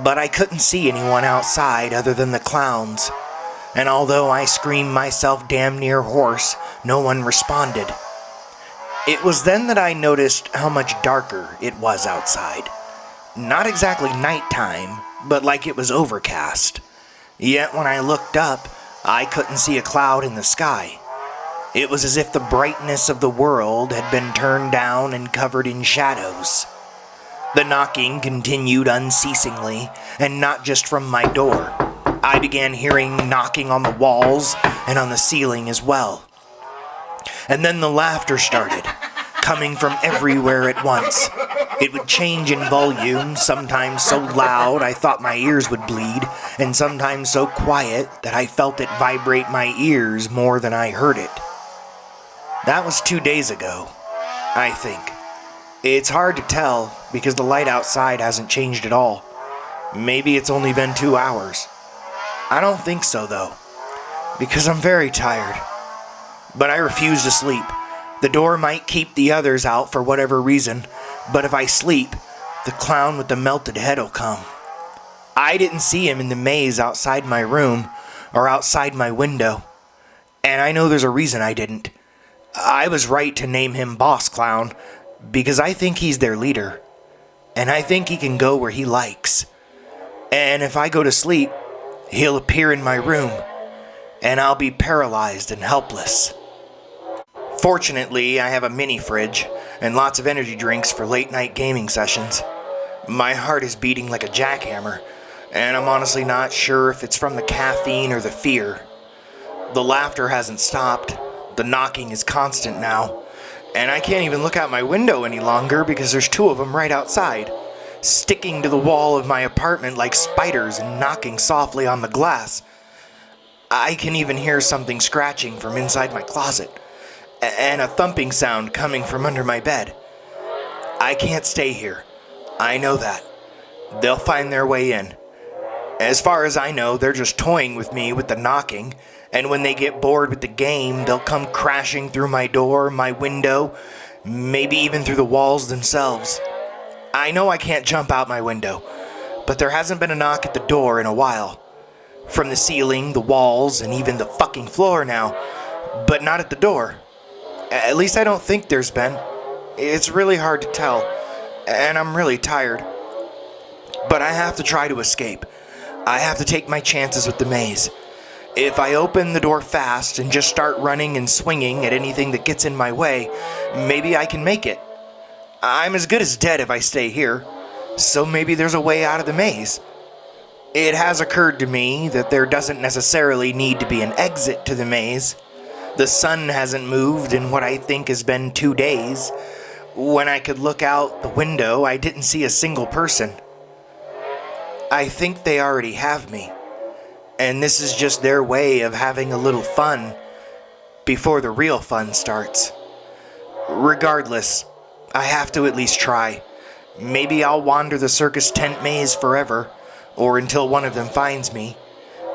but I couldn't see anyone outside other than the clowns, and although I screamed myself damn near hoarse, no one responded. It was then that I noticed how much darker it was outside. Not exactly nighttime, but like it was overcast. Yet when I looked up, I couldn't see a cloud in the sky. It was as if the brightness of the world had been turned down and covered in shadows. The knocking continued unceasingly, and not just from my door. I began hearing knocking on the walls and on the ceiling as well. And then the laughter started, coming from everywhere at once. It would change in volume, sometimes so loud I thought my ears would bleed, and sometimes so quiet that I felt it vibrate my ears more than I heard it. That was 2 days ago, I think. It's hard to tell because the light outside hasn't changed at all. Maybe it's only been 2 hours. I don't think so, though, because I'm very tired. But I refuse to sleep. The door might keep the others out for whatever reason, but if I sleep, the clown with the melted head will come. I didn't see him in the maze outside my room or outside my window, and I know there's a reason I didn't. I was right to name him Boss Clown because I think he's their leader, and I think he can go where he likes. And if I go to sleep, he'll appear in my room, and I'll be paralyzed and helpless. Fortunately, I have a mini fridge and lots of energy drinks for late night gaming sessions. My heart is beating like a jackhammer, and I'm honestly not sure if it's from the caffeine or the fear. The laughter hasn't stopped, the knocking is constant now, and I can't even look out my window any longer because there's 2 of them right outside, sticking to the wall of my apartment like spiders and knocking softly on the glass. I can even hear something scratching from inside my closet, and a thumping sound coming from under my bed. I can't stay here. I know that. They'll find their way in. As far as I know, they're just toying with me with the knocking, and when they get bored with the game, they'll come crashing through my door, my window, maybe even through the walls themselves. I know I can't jump out my window, but there hasn't been a knock at the door in a while. From the ceiling, the walls, and even the fucking floor now, but not at the door. At least I don't think there's been. It's really hard to tell, and I'm really tired. But I have to try to escape. I have to take my chances with the maze. If I open the door fast and just start running and swinging at anything that gets in my way, maybe I can make it. I'm as good as dead if I stay here, so maybe there's a way out of the maze. It has occurred to me that there doesn't necessarily need to be an exit to the maze. The sun hasn't moved in what I think has been 2 days. When I could look out the window, I didn't see a single person. I think they already have me, and this is just their way of having a little fun before the real fun starts. Regardless, I have to at least try. Maybe I'll wander the circus tent maze forever, or until one of them finds me.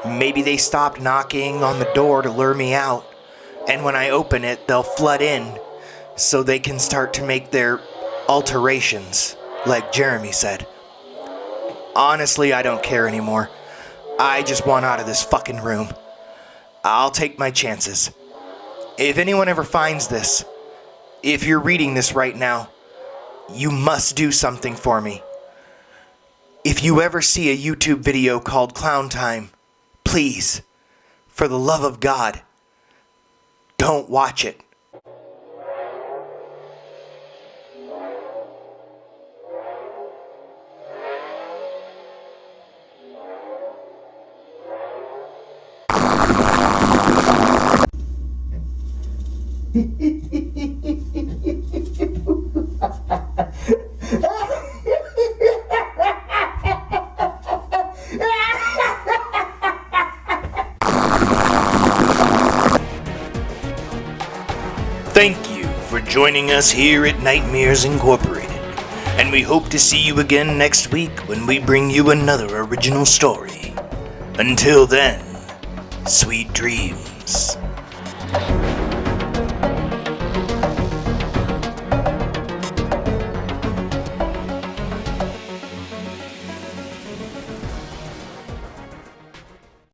Maybe they stopped knocking on the door to lure me out, and when I open it, they'll flood in, so they can start to make their alterations, like Jeremy said. Honestly, I don't care anymore. I just want out of this fucking room. I'll take my chances. If anyone ever finds this, if you're reading this right now, you must do something for me. If you ever see a YouTube video called Clown Time, please, for the love of God, don't watch it. Thank you for joining us here at Nightmares Incorporated, and we hope to see you again next week when we bring you another original story. Until then, sweet dreams.